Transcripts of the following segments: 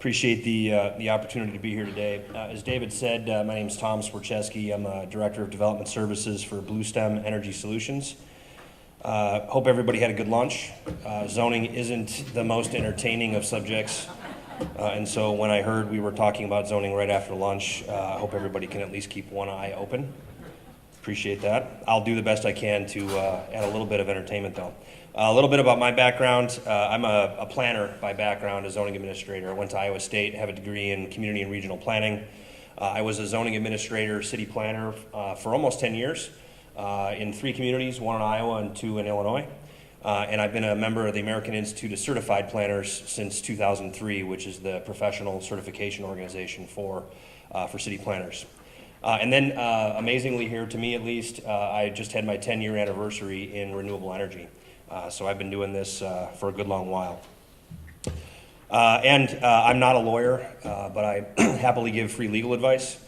Appreciate the opportunity to be here today. As David said, my name is Tom Swierczewski. I'm a Director of Development Services for Bluestem Energy Solutions. Hope everybody had a good lunch. Zoning isn't the most entertaining of subjects, and so when I heard we were talking about zoning right after lunch, I hope everybody can at least keep one eye open. Appreciate that. I'll do the best I can to add a little bit of entertainment though. A little bit about my background. I'm a planner by background, a zoning administrator. I went to Iowa State, have a degree in community and regional planning. I was a zoning administrator, city planner for almost 10 years in 3 communities, 1 in Iowa and 2 in Illinois. And I've been a member of the American Institute of Certified Planners since 2003, which is the professional certification organization for city planners. And then, amazingly here, to me at least, I just had my 10-year anniversary in renewable energy. So I've been doing this for a good long while. I'm not a lawyer, but I happily give free legal advice.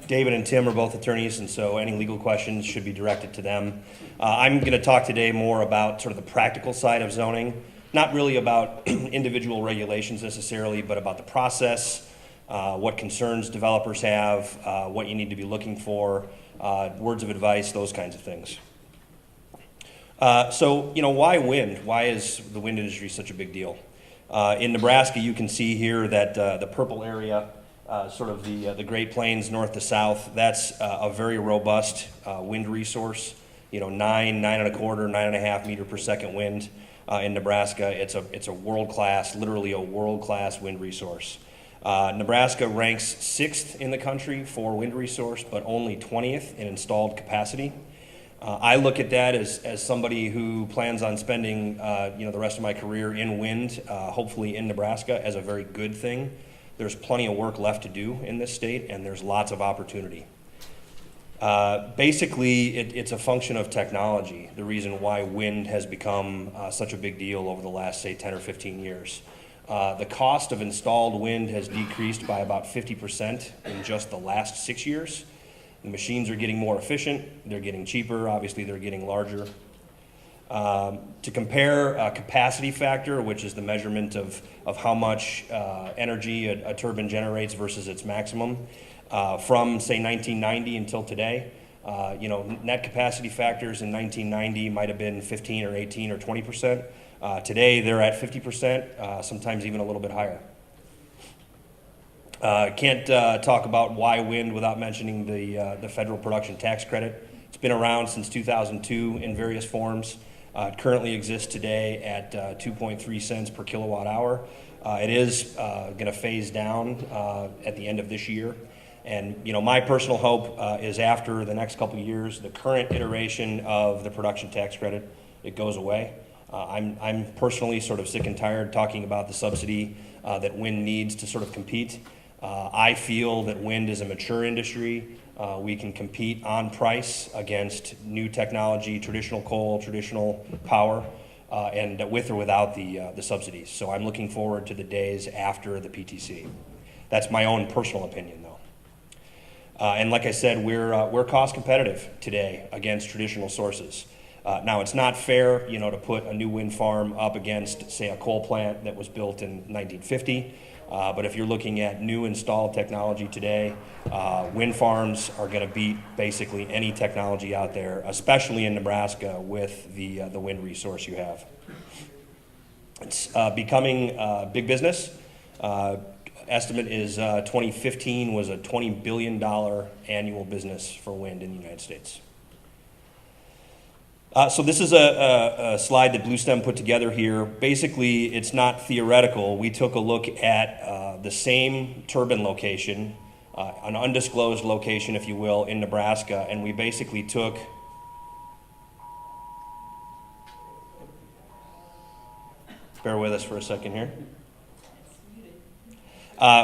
David and Tim are both attorneys, and so any legal questions should be directed to them. I'm going to talk today more about sort of the practical side of zoning, not really about individual regulations necessarily, but about the process, what concerns developers have, what you need to be looking for, words of advice, those kinds of things. So, why wind? Why is the wind industry such a big deal? In Nebraska, you can see here that the purple area, sort of the Great Plains north to south, that's a very robust wind resource. 9.25, 9.5 meter per second wind in Nebraska. It's a world-class, literally a world-class wind resource. Nebraska ranks 6th in the country for wind resource, but only 20th in installed capacity. I look at that as somebody who plans on spending the rest of my career in wind, hopefully in Nebraska, as a very good thing. There's plenty of work left to do in this state, and there's lots of opportunity. Basically, it's a function of technology, the reason why wind has become such a big deal over the last, say, 10 or 15 years. The cost of installed wind has decreased by about 50% in just the last 6 years. The machines are getting more efficient, they're getting cheaper, obviously they're getting larger. To compare a capacity factor, which is the measurement of how much energy a turbine generates versus its maximum, from say 1990 until today, net capacity factors in 1990 might have been 15 or 18 or 20%. Today they're at 50%, sometimes even a little bit higher. Can't talk about why wind without mentioning the federal production tax credit. It's been around since 2002 in various forms. It currently exists today at 2.3 cents per kilowatt hour. It is going to phase down at the end of this year. And my personal hope is after the next couple of years, the current iteration of the production tax credit, it goes away. I'm personally sort of sick and tired talking about the subsidy that wind needs to sort of compete. I feel that wind is a mature industry. We can compete on price against new technology, traditional coal, traditional power, and with or without the subsidies. So I'm looking forward to the days after the PTC. That's my own personal opinion, though. And like I said, we're cost competitive today against traditional sources. Now, it's not fair, to put a new wind farm up against, say, a coal plant that was built in 1950. But if you're looking at new installed technology today, wind farms are going to beat basically any technology out there, especially in Nebraska with the wind resource you have. It's becoming big business. Estimate is 2015 was a $20 billion annual business for wind in the United States. So this is a slide that Bluestem put together here. Basically, it's not theoretical. We took a look at the same turbine location, an undisclosed location, if you will, in Nebraska, and we basically took bear with us for a second here.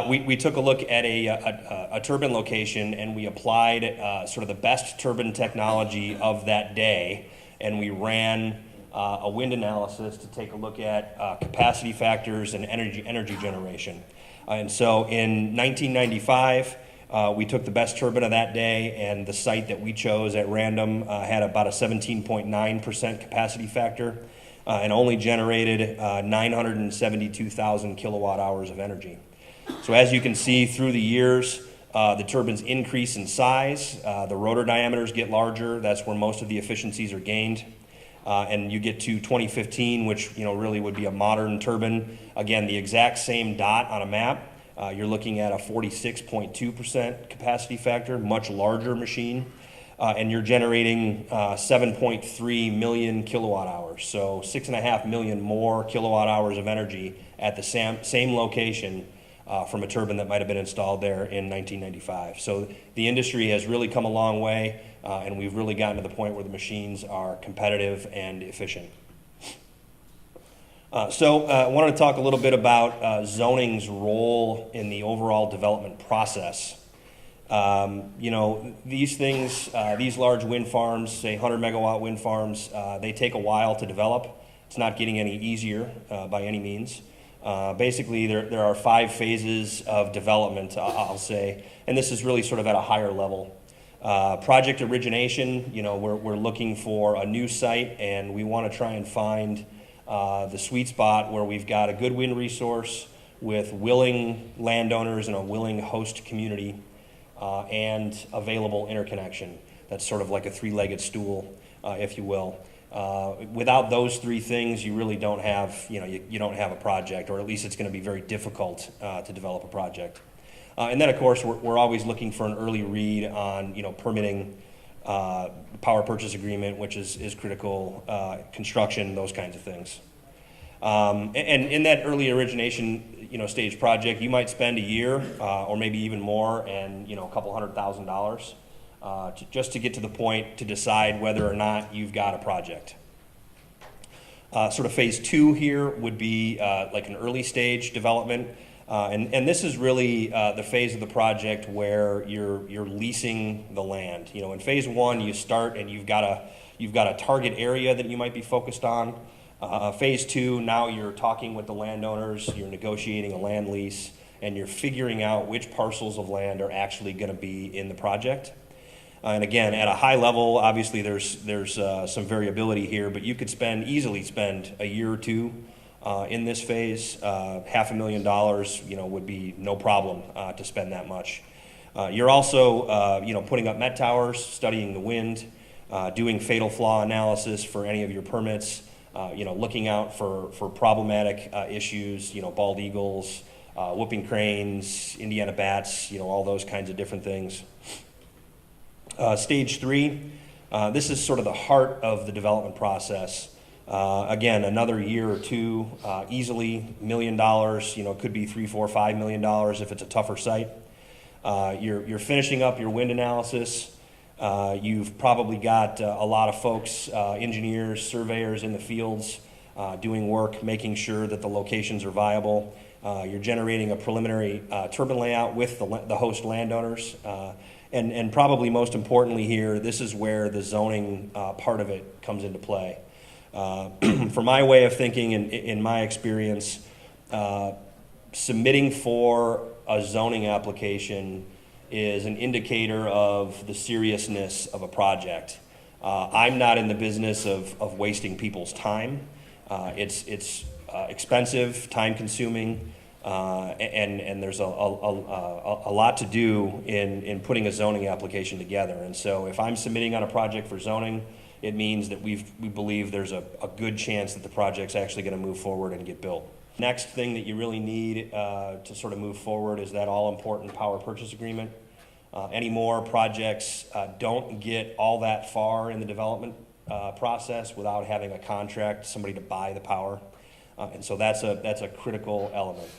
We took a look at a turbine location, and we applied sort of the best turbine technology of that day, and we ran a wind analysis to take a look at capacity factors and energy generation. And so in 1995, we took the best turbine of that day, and the site that we chose at random had about a 17.9% capacity factor and only generated 972,000 kilowatt hours of energy. So as you can see through the years, the turbines increase in size, the rotor diameters get larger, that's where most of the efficiencies are gained. And you get to 2015, which really would be a modern turbine. Again, the exact same dot on a map. You're looking at a 46.2% capacity factor, much larger machine. And you're generating 7.3 million kilowatt hours. So 6.5 million more kilowatt hours of energy at the same location from a turbine that might have been installed there in 1995. So the industry has really come a long way, and we've really gotten to the point where the machines are competitive and efficient. So I wanted to talk a little bit about zoning's role in the overall development process. These things, these large wind farms, say 100 megawatt wind farms, they take a while to develop. It's not getting any easier by any means. Basically, there are 5 phases of development, I'll say, and this is really sort of at a higher level. Project origination, we're looking for a new site, and we want to try and find the sweet spot where we've got a good wind resource with willing landowners and a willing host community and available interconnection. That's sort of like a 3-legged stool, if you will. Without those 3 things, you really don't have, you don't have a project, or at least it's going to be very difficult to develop a project. And then, of course, we're always looking for an early read on, permitting, power purchase agreement, which is critical, construction, those kinds of things. And in that early origination, stage project, you might spend a year or maybe even more, and a couple $100,000 just to get to the point to decide whether or not you've got a project. Sort of phase 2 here would be like an early stage development, and this is really the phase of the project where you're leasing the land. In phase 1, you start and you've got a target area that you might be focused on. Phase 2, now you're talking with the landowners, you're negotiating a land lease, and you're figuring out which parcels of land are actually going to be in the project. And again, at a high level, obviously there's some variability here, but you could easily spend a year or 2 in this phase. $500,000, would be no problem to spend that much. You're also, putting up met towers, studying the wind, doing fatal flaw analysis for any of your permits, looking out for problematic issues, bald eagles, whooping cranes, Indiana bats, all those kinds of different things. Stage 3, this is sort of the heart of the development process. Again, another year or 2, easily $1 million, it could be $3, $4, $5 million if it's a tougher site. You're finishing up your wind analysis. You've probably got a lot of folks, engineers, surveyors in the fields doing work, making sure that the locations are viable. You're generating a preliminary turbine layout with the host landowners. And probably most importantly here, this is where the zoning part of it comes into play. For my way of thinking, in my experience, submitting for a zoning application is an indicator of the seriousness of a project. I'm not in the business of wasting people's time. It's expensive, time-consuming, and there's a lot to do in putting a zoning application together. And so if I'm submitting on a project for zoning, it means that we believe there's a good chance that the project's actually going to move forward and get built. Next thing that you really need to sort of move forward is that all-important power purchase agreement. Any more projects don't get all that far in the development process without having a contract, somebody to buy the power. And so that's a critical element.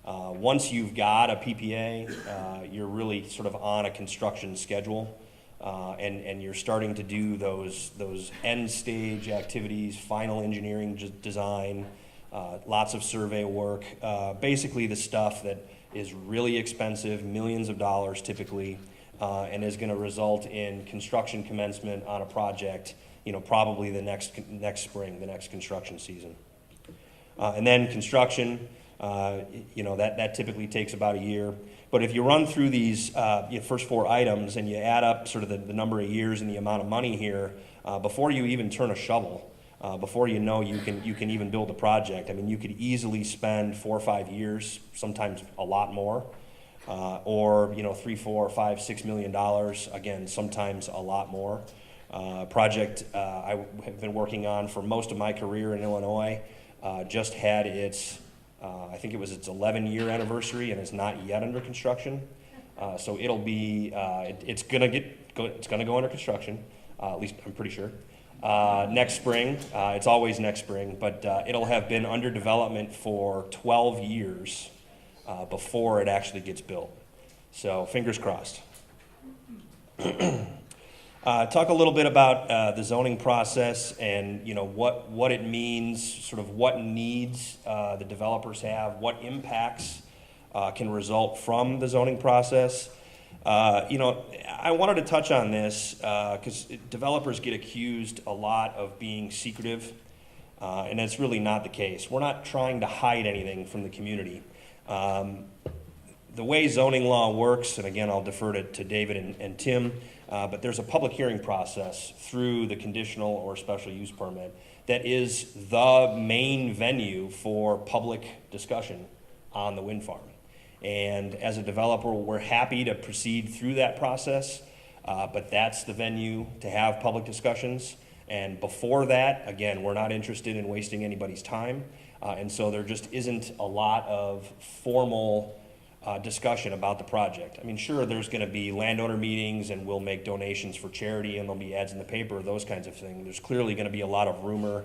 Once you've got a PPA, you're really sort of on a construction schedule, and you're starting to do those end stage activities, final engineering design, lots of survey work, basically the stuff that is really expensive, millions of dollars typically, and is going to result in construction commencement on a project, probably the next spring, the next construction season. And then construction, that typically takes about a year. But if you run through these first 4 items and you add up sort of the number of years and the amount of money here, before you even turn a shovel, before you know you can even build a project. I mean, you could easily spend 4 or 5 years, sometimes a lot more, or $3, $4, $5, $6 million. Again, sometimes a lot more. Project I have been working on for most of my career in Illinois just had its, I think it was its 11-year anniversary, and is not yet under construction. So it'll be, it's gonna go under construction, at least I'm pretty sure. Next spring, it's always next spring, but it'll have been under development for 12 years before it actually gets built. So fingers crossed. Talk a little bit about the zoning process and what it means, sort of what needs the developers have, what impacts can result from the zoning process. I wanted to touch on this because developers get accused a lot of being secretive, and that's really not the case. We're not trying to hide anything from the community. The way zoning law works, and again, I'll defer to David and Tim, but there's a public hearing process through the conditional or special use permit that is the main venue for public discussion on the wind farm. And as a developer, we're happy to proceed through that process, but that's the venue to have public discussions. And before that, again, we're not interested in wasting anybody's time. And so there just isn't a lot of formal discussion about the project. I mean, sure, there's going to be landowner meetings, and we'll make donations for charity, and there'll be ads in the paper, those kinds of things. There's clearly going to be a lot of rumor,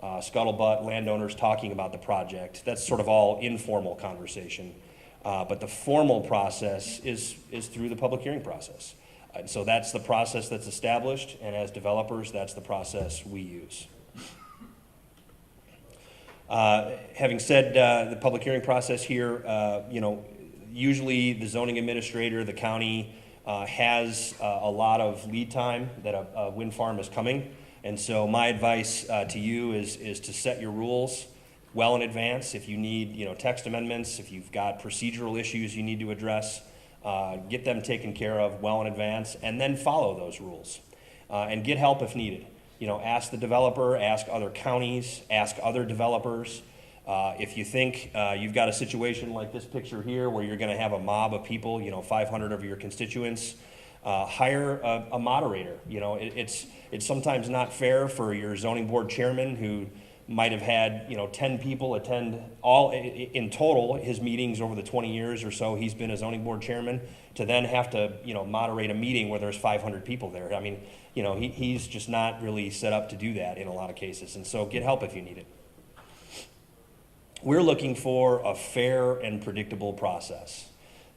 scuttlebutt, landowners talking about the project. That's sort of all informal conversation. But the formal process is through the public hearing process. So that's the process that's established, and as developers, that's the process we use. Having said the public hearing process here, usually the zoning administrator, the county, has a lot of lead time that a wind farm is coming. And so my advice to you is to set your rules well in advance. If you need text amendments, if you've got procedural issues you need to address, get them taken care of well in advance, and then follow those rules. And get help if needed. Ask the developer, ask other counties, ask other developers. If you think you've got a situation like this picture here where you're going to have a mob of people, 500 of your constituents, hire a moderator. It's sometimes not fair for your zoning board chairman, who might have had 10 people attend all in total his meetings over the 20 years or so he's been a zoning board chairman, to then have to moderate a meeting where there's 500 people there. I mean, he's just not really set up to do that in a lot of cases. And so get help if you need it. We're looking for a fair and predictable process.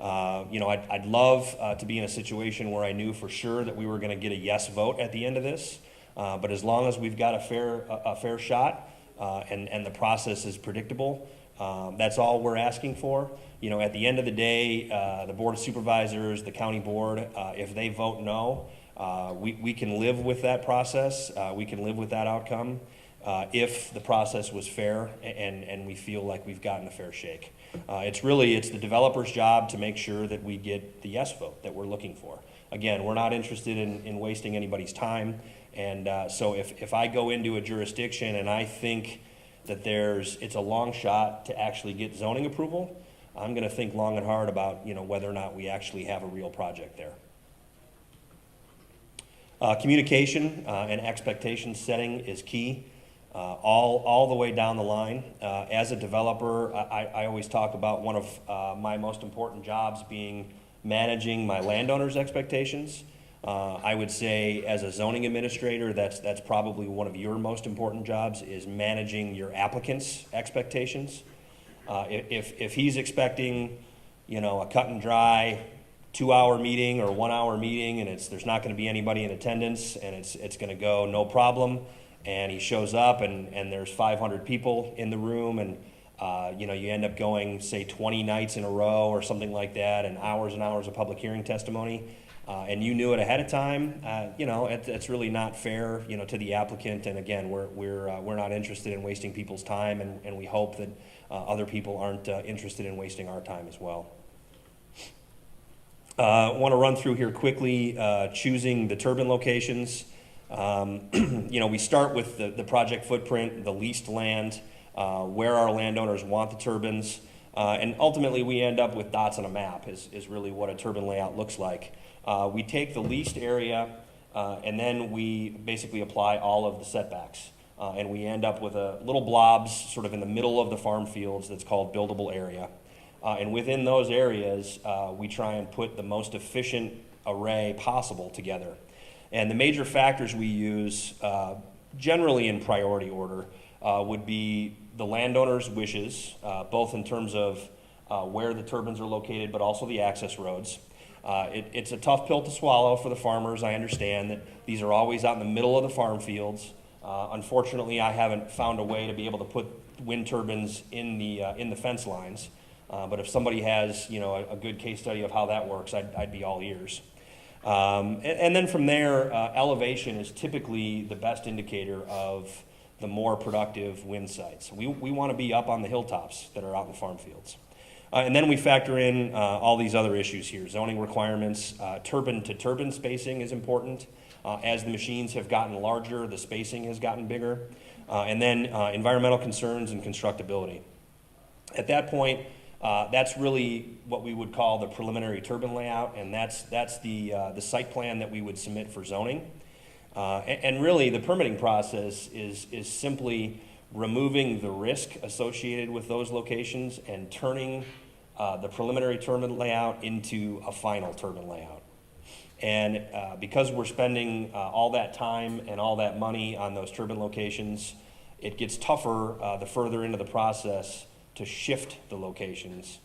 I'd love to be in a situation where I knew for sure that we were going to get a yes vote at the end of this. But as long as we've got a fair shot and the process is predictable, that's all we're asking for. At the end of the day, the Board of Supervisors, the county board, if they vote no, we can live with that process. We can live with that outcome if the process was fair and we feel like we've gotten a fair shake. It's the developer's job to make sure that we get the yes vote that we're looking for. Again, we're not interested in wasting anybody's time. And so if I go into a jurisdiction and I think that it's a long shot to actually get zoning approval, I'm going to think long and hard about whether or not we actually have a real project there. Communication and expectation setting is key, all the way down the line. As a developer, I always talk about one of my most important jobs being managing my landowners' expectations. I would say as a zoning administrator, that's probably one of your most important jobs, is managing your applicants' expectations. If he's expecting, a cut and dry 2-hour meeting or 1-hour meeting, and there's not going to be anybody in attendance, and it's going to go no problem, and he shows up and there's 500 people in the room, and you end up going, say, 20 nights in a row or something like that, and hours of public hearing testimony. And you knew it ahead of time, it's really not fair, to the applicant. And again, we're not interested in wasting people's time, and we hope that other people aren't interested in wasting our time as well. I want to run through here quickly, choosing the turbine locations. We start with the project footprint, the leased land, where our landowners want the turbines, and ultimately we end up with dots on a map is really what a turbine layout looks like. We take the leased area and then we basically apply all of the setbacks. And we end up with a little blobs sort of in the middle of the farm fields that's called buildable area. And within those areas, we try and put the most efficient array possible together. And the major factors we use, generally in priority order, would be the landowner's wishes, both in terms of where the turbines are located, but also the access roads. It's a tough pill to swallow for the farmers. I understand that these are always out in the middle of the farm fields. Unfortunately, I haven't found a way to be able to put wind turbines in the fence lines. But if somebody has, a good case study of how that works, I'd be all ears. And then from there, elevation is typically the best indicator of the more productive wind sites. We want to be up on the hilltops that are out in the farm fields. And then we factor in all these other issues here. Zoning requirements, turbine to turbine spacing is important. As the machines have gotten larger, the spacing has gotten bigger. And then environmental concerns and constructability. At that point, that's really what we would call the preliminary turbine layout, and that's the site plan that we would submit for zoning. And really, the permitting process is simply removing the risk associated with those locations and turning the preliminary turbine layout into a final turbine layout. And because we're spending all that time and all that money on those turbine locations, it gets tougher the further into the process to shift the locations.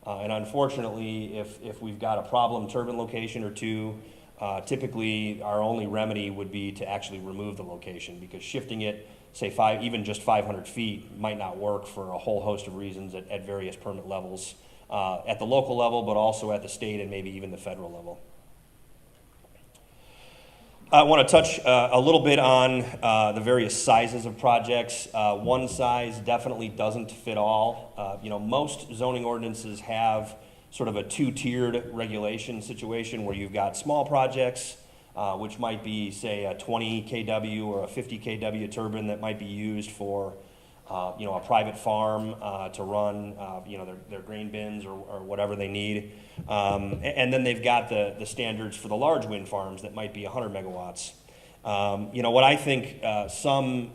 And unfortunately, if we've got a problem turbine location or two, typically our only remedy would be to actually remove the location, because shifting it, say even just 500 feet might not work for a whole host of reasons at various permit levels, at the local level, but also at the state and maybe even the federal level. I want to touch a little bit on the various sizes of projects. One size definitely doesn't fit all. Most zoning ordinances have sort of a two-tiered regulation situation where you've got small projects, which might be, say, a 20 kW or a 50 kW turbine that might be used for a private farm to run their grain bins or whatever they need. And then they've got the standards for the large wind farms that might be 100 megawatts. What I think some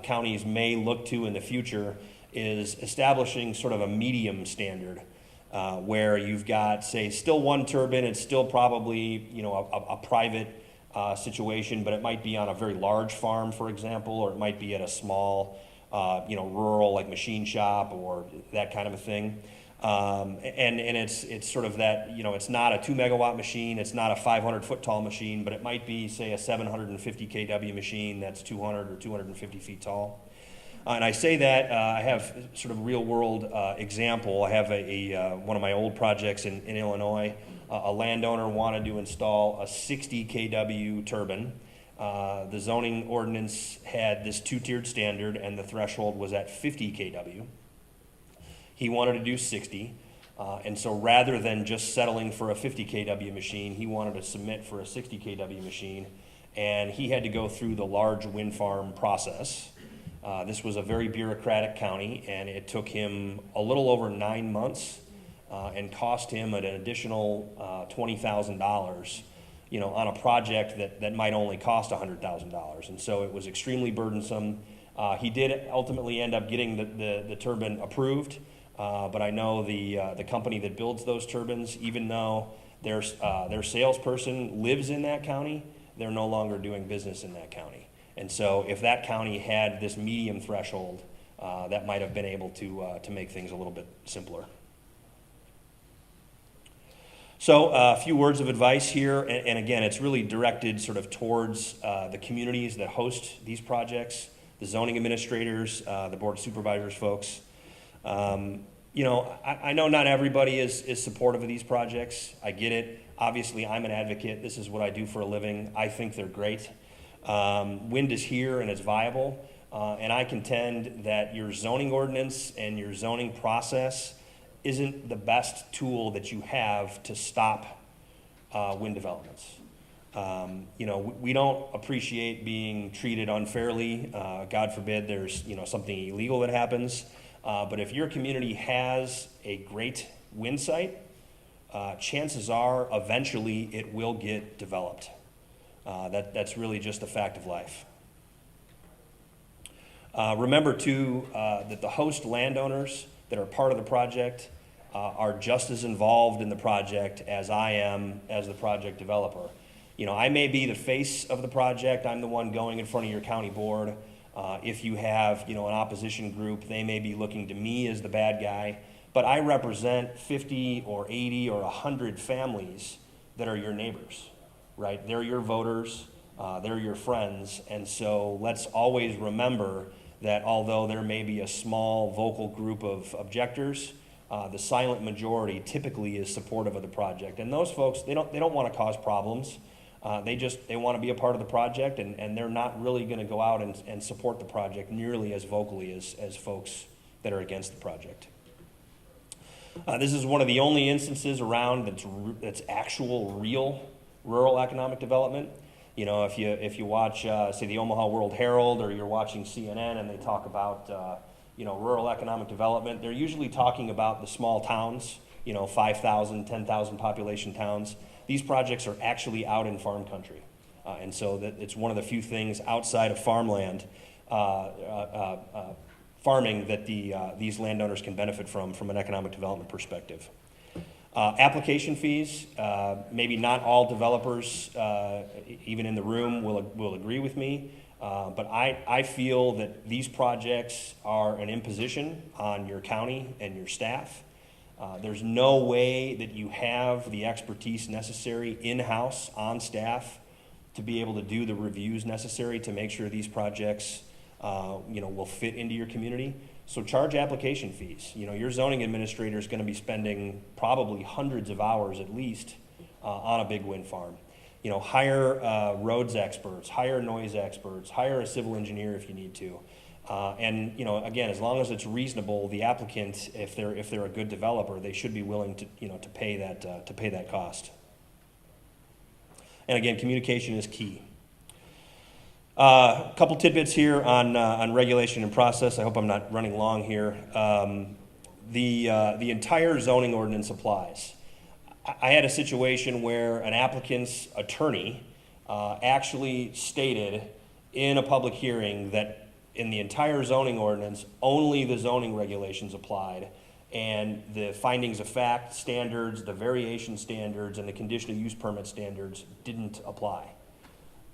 counties may look to in the future is establishing sort of a medium standard where you've got, say, still one turbine. It's still probably a private situation, but it might be on a very large farm, for example, or it might be at a small rural, like machine shop or that kind of a thing. And it's sort of that, it's not a 2 megawatt machine, it's not a 500 foot tall machine, but it might be, say, a 750 kW machine that's 200 or 250 feet tall. And I say that, I have sort of real world example. I have one of my old projects in Illinois. A landowner wanted to install a 60 kW turbine. The zoning ordinance had this two-tiered standard, and the threshold was at 50 kW. He wanted to do 60, and so rather than just settling for a 50 kW machine, he wanted to submit for a 60 kW machine, and he had to go through the large wind farm process. This was a very bureaucratic county, and it took him a little over 9 months and cost him an additional $20,000 on a project that might only cost $100,000. And so it was extremely burdensome. He did ultimately end up getting the turbine approved, but I know the company that builds those turbines, even though their salesperson lives in that county, they're no longer doing business in that county. And so if that county had this medium threshold, that might have been able to make things a little bit simpler. So a few words of advice here, and again, it's really directed sort of towards the communities that host these projects, the zoning administrators, the board of supervisors folks. I know not everybody is supportive of these projects. I get it. Obviously, I'm an advocate. This is what I do for a living. I think they're great. Wind is here and it's viable, and I contend that your zoning ordinance and your zoning process isn't the best tool that you have to stop wind developments. We don't appreciate being treated unfairly. God forbid there's, something illegal that happens. But if your community has a great wind site, chances are eventually it will get developed. That's really just a fact of life. Remember too that the host landowners that are part of the project are just as involved in the project as I am as the project developer. I may be the face of the project. I'm the one going in front of your county board. If you have, an opposition group, they may be looking to me as the bad guy. But I represent 50 or 80 or 100 families that are your neighbors, right? They're your voters. They're your friends. And so let's always remember that although there may be a small vocal group of objectors, the silent majority typically is supportive of the project. And those folks, they don't want to cause problems. They want to be a part of the project, and they're not really going to go out and support the project nearly as vocally as folks that are against the project. This is one of the only instances around that's actual real rural economic development. If you watch, say, the Omaha World Herald, or you're watching CNN and they talk about, rural economic development, they're usually talking about the small towns, 5,000, 10,000 population towns. These projects are actually out in farm country. And so it's one of the few things outside of farmland, farming, that these landowners can benefit from an economic development perspective. Application fees, maybe not all developers, even in the room, will agree with me, but I feel that these projects are an imposition on your county and your staff. There's no way that you have the expertise necessary in-house on staff to be able to do the reviews necessary to make sure these projects will fit into your community. So charge application fees. Your zoning administrator is going to be spending probably hundreds of hours at least on a big wind farm. Hire roads experts, hire noise experts, hire a civil engineer if you need to. And again, as long as it's reasonable, the applicant, if they're a good developer, they should be willing to pay that cost. And again, communication is key. A couple tidbits here on regulation and process. I hope I'm not running long here. The entire zoning ordinance applies. I had a situation where an applicant's attorney actually stated in a public hearing that in the entire zoning ordinance, only the zoning regulations applied, and the findings of fact standards, the variation standards, and the conditional use permit standards didn't apply.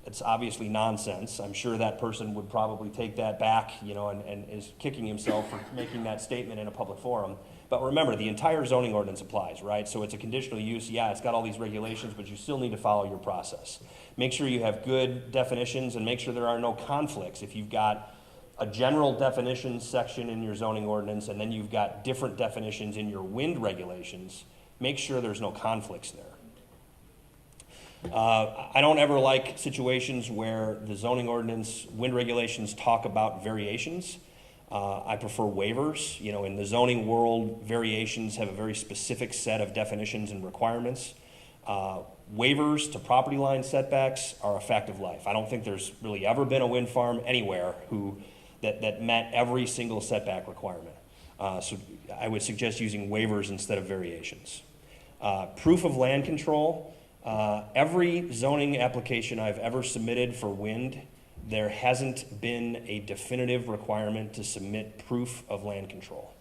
It's obviously nonsense. I'm sure that person would probably take that back, and is kicking himself for making that statement in a public forum. But remember, the entire zoning ordinance applies, right? So it's a conditional use. Yeah, it's got all these regulations, but you still need to follow your process. Make sure you have good definitions, and make sure there are no conflicts. If you've got a general definitions section in your zoning ordinance, and then you've got different definitions in your wind regulations, make sure there's no conflicts there. I don't ever like situations where the zoning ordinance wind regulations talk about variations. I prefer waivers. In the zoning world, variations have a very specific set of definitions and requirements. Waivers to property line setbacks are a fact of life. I don't think there's really ever been a wind farm anywhere that met every single setback requirement. So I would suggest using waivers instead of variations. Proof of land control. Every zoning application I've ever submitted for wind, there hasn't been a definitive requirement to submit proof of land control.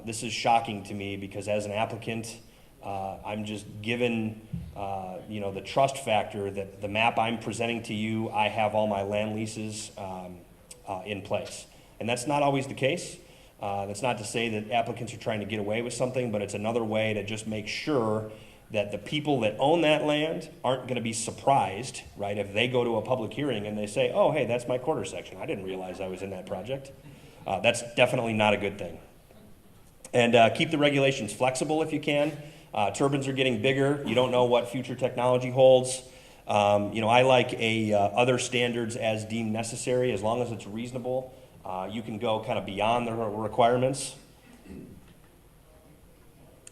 This is shocking to me because as an applicant, I'm just given the trust factor that the map I'm presenting to you, I have all my land leases in place. And that's not always the case. That's not to say that applicants are trying to get away with something, but it's another way to just make sure that the people that own that land aren't going to be surprised, right, if they go to a public hearing and they say, oh, hey, that's my quarter section. I didn't realize I was in that project. That's definitely not a good thing. And keep the regulations flexible if you can. Turbines are getting bigger. You don't know what future technology holds. I like other standards as deemed necessary. As long as it's reasonable, you can go kind of beyond the requirements.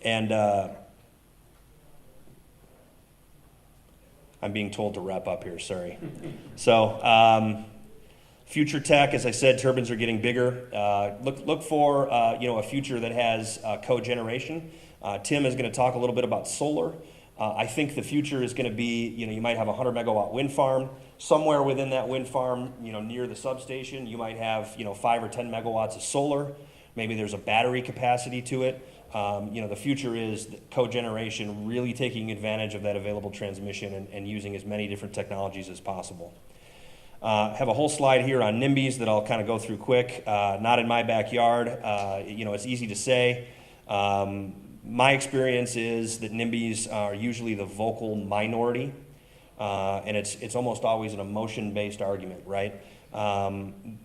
And I'm being told to wrap up here, sorry. So, future tech, as I said, turbines are getting bigger. Look for a future that has cogeneration. Tim is going to talk a little bit about solar. I think the future is going to be, you might have a 100 megawatt wind farm. Somewhere within that wind farm, near the substation, you might have, 5 or 10 megawatts of solar. Maybe there's a battery capacity to it. The future is cogeneration, really taking advantage of that available transmission and using as many different technologies as possible. Have a whole slide here on NIMBYs that I'll kind of go through quick. Not in my backyard. It's easy to say. My experience is that NIMBYs are usually the vocal minority, and it's almost always an emotion-based argument, right?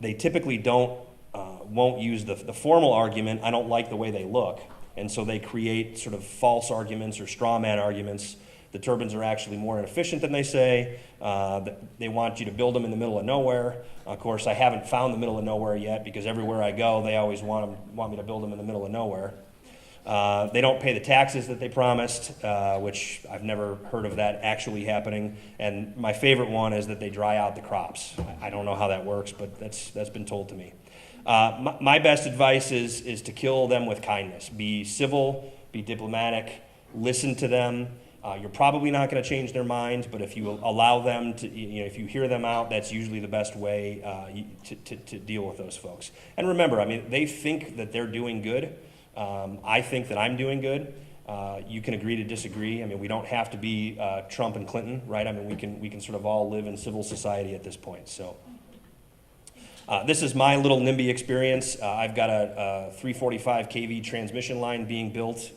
They typically won't use the formal argument. I don't like the way they look, and so they create sort of false arguments or straw man arguments. The turbines are actually more inefficient than they say. They want you to build them in the middle of nowhere. Of course, I haven't found the middle of nowhere yet because everywhere I go, they always want me to build them in the middle of nowhere. They don't pay the taxes that they promised, which I've never heard of that actually happening. And my favorite one is that they dry out the crops. I don't know how that works, but that's been told to me. My best advice is to kill them with kindness. Be civil, be diplomatic, listen to them. You're probably not going to change their minds, but if you allow them to, if you hear them out, that's usually the best way to deal with those folks. And remember, they think that they're doing good. I think that I'm doing good. You can agree to disagree. We don't have to be Trump and Clinton, right? We can sort of all live in civil society at this point. So this is my little NIMBY experience. I've got a 345 kV transmission line being built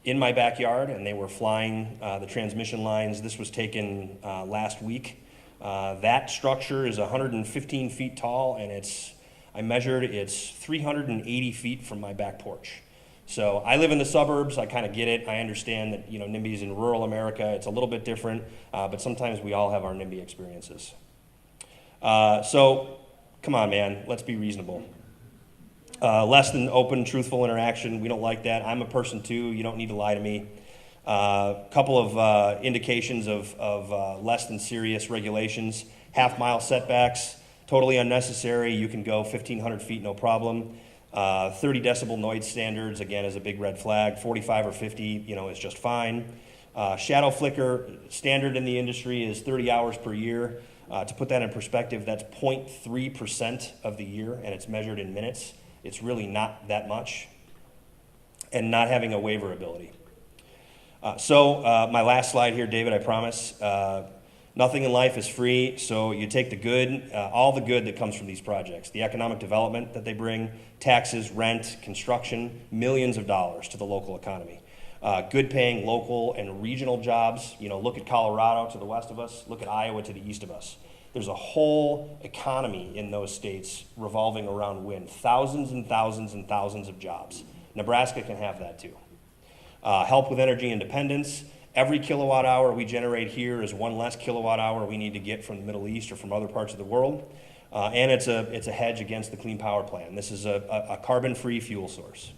in my backyard, and they were flying the transmission lines. This was taken last week. That structure is 115 feet tall, and it's 380 feet from my back porch. So I live in the suburbs. I kind of get it. I understand that NIMBYs in rural America, it's a little bit different, but sometimes we all have our NIMBY experiences. So come on, man, let's be reasonable. Less than open, truthful interaction. We don't like that. I'm a person too. You don't need to lie to me. Couple of indications of less than serious regulations. Half-mile setbacks, totally unnecessary. You can go 1,500 feet, no problem. 30 decibel noise standards, again, is a big red flag. 45 or 50, is just fine. Shadow flicker standard in the industry is 30 hours per year. To put that in perspective, that's 0.3% of the year, and it's measured in minutes. It's really not that much. And not having a waiver ability. My last slide here, David, I promise. Nothing in life is free, so you take the good, all the good that comes from these projects, the economic development that they bring, taxes, rent, construction, millions of dollars to the local economy. Good paying local and regional jobs. Look at Colorado to the west of us, look at Iowa to the east of us. There's a whole economy in those states revolving around wind, thousands and thousands and thousands of jobs. Nebraska can have that too. Help with energy independence. Every kilowatt hour we generate here is one less kilowatt hour we need to get from the Middle East or from other parts of the world. And it's a hedge against the Clean Power Plan. This is a carbon-free fuel source.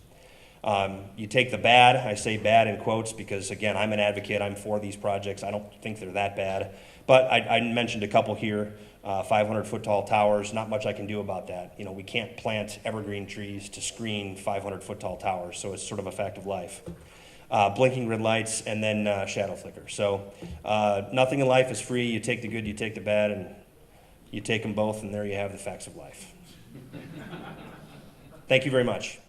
You take the bad, I say bad in quotes because, again, I'm an advocate. I'm for these projects. I don't think they're that bad. But I mentioned a couple here, 500-foot tall towers. Not much I can do about that. We can't plant evergreen trees to screen 500-foot tall towers, so it's sort of a fact of life. Blinking red lights, and then shadow flicker. So nothing in life is free. You take the good, you take the bad, and you take them both, and there you have the facts of life. Thank you very much.